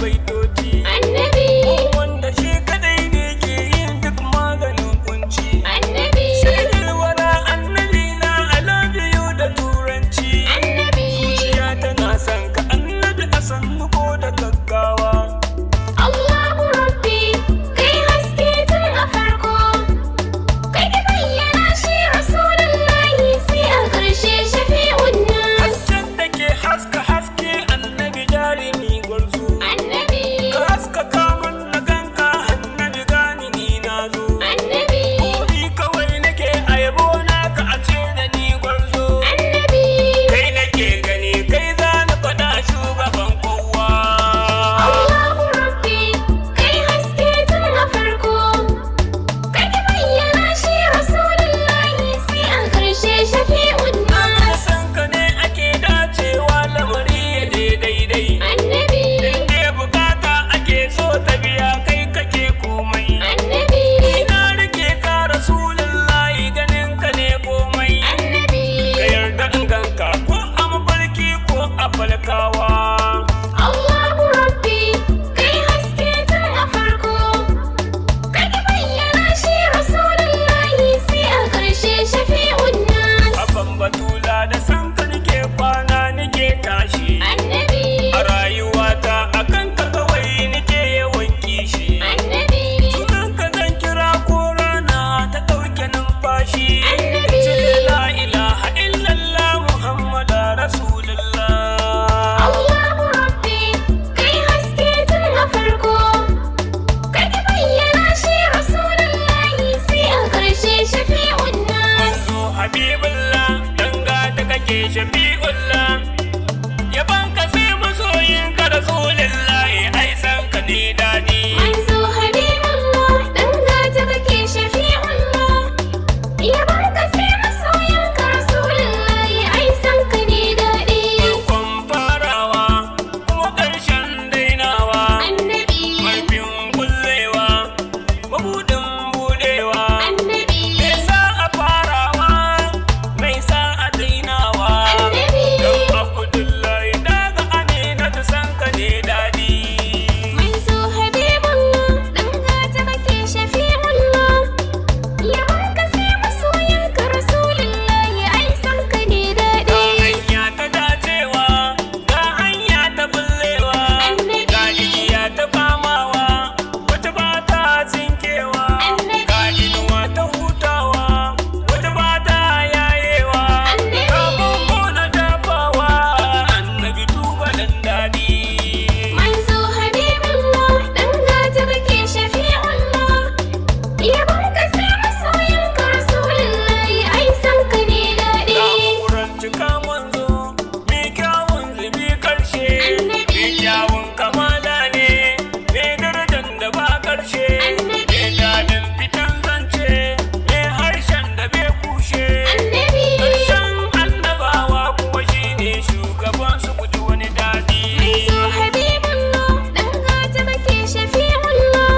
baitoci. Annabi, Wanda shi kadai ne ke yin duk maganin kunci. Annabi, Sayyidul wara annabi na I love you da turanci. Annabi, Zuciya tana son ka annabi a sannu ko da gaggawa. Allahu Rabbi, kai haske tun a farko, kai ka bayyana shi Rasulullahi sai a ƙarshe shafi'un nas. Hasken da ke haske annabi jarumi gwarzo. Annabi, Ka haskaka mun na ganka annabi gani ni na zo. Annabi, Buri kawai nake a yabo naka a ce da ni gwarzo. Annabi, Kai nake gani kai za na faɗa shugaban kowa. Allahu Rabbi, kai haske tun a farko, kai ka bayyana shi Rasulullahi sai a ƙarshe shafi'un Da nas. san ka ne ake dacewa lamari ya je daidai. Annabi, Inda bukata ake so ta biya kai kake komai. Annabi, Ina rike ka Rasulullahi ganin ka ne komai. Annabi, Ka yarda in ganka ko a mafarki ko a falkawa. Allahu Rabbi, kai haske tun a farko, kai ka bayyana shi Rasulullahi sai a ƙarshe shafi'un nas. Abban batula da san ka nake kwana nake tashi. Annabi, A rayuwata akan ka kawai nake yawan kishi. Annabi, Sunan ka zan kira ko rana ta ɗauke numfashi. Annabi. Ce la ilaha illallah Muhammadu Rasulullah. Allahu Rabbi, kai haske tun a farko, kai ka bayyana shi Rasulullahi sai a ƙarshe shafi'un nas. Manzo Habibullah danga da kake Shafi'ullah. Yaban ka sai masoyin ka Rasulullahi ai san ka ne daɗi. Manzo Habibullah, ɗan gata kake shafi'ullah, yabon ka sai masoyanka Rasulullahi ai san ka ne daɗi. Farkon farawa kuma ƙarshen dainawa. Annabi, Marfin kullewa mabuɗin buɗewa. Annabi, Me sa a farawa mai sa a dainawa. Annabi, Dan Abdullahi daga Amina ta san ka ne daɗi. Manzo Habibullah, ɗan gata kake shafi'ullah, yabon ka sai masoyanka Rasulullahi ai san ka ne Ga daɗi. hanya ta dacewa, ga hanya ta bullewa, Annabi. ga igiya ta famawa, wata ba ta tsinkewa, Annabi. ga inuwa ta hutawa, wata ba ta yayewa, Annabi. ga bango na dafawa, annabi tubalin daɗi. Manzo Habibullah, ɗan gata kake shafi'ullah, yabon ka sai masoyanka Rasulullahi ai san ka ne daɗi. Na'urar cika manzo, mai kyawun zubi karshe, Annabi. mai kyawun kamala ne, mai darajar da ba karshe, Annabi. mai daɗin fitan zance, mai harshen da bai kushe. Annabi, Ƙarshen annabawa kuwa shine shugaban su guji wani daɗi. Manzo Habibullah, ɗan gata kake shafi'ullah,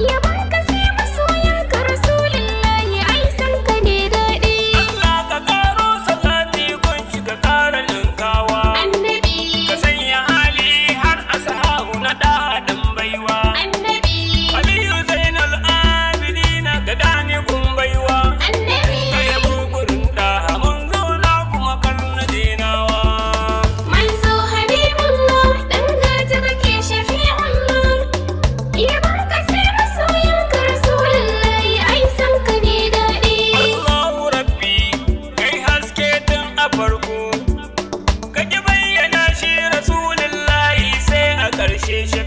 yabon ka sai masoyanka Rasulullahi ai san ka ne daɗi. Allah ka ƙaro salati kun shiga ƙara linkawa. Annabi, Ka sanya hali har ashabu na ɗaɗin baiwa. Annabi, Aliyu Zainal Abidina ga dani kun baiwa. Annabi, Ka yabo gurin da mun zauna kuma karna dinawa. Manzo Habibullah, ɗan gata kake shafi'ullah, yabon ka sai masoyanka Rasulullahi ai san ka ne daɗi. Allahu Rabbi kai haske tun a farko. Ka ki bayyana shi Rasulullahi sai a ƙarshe shi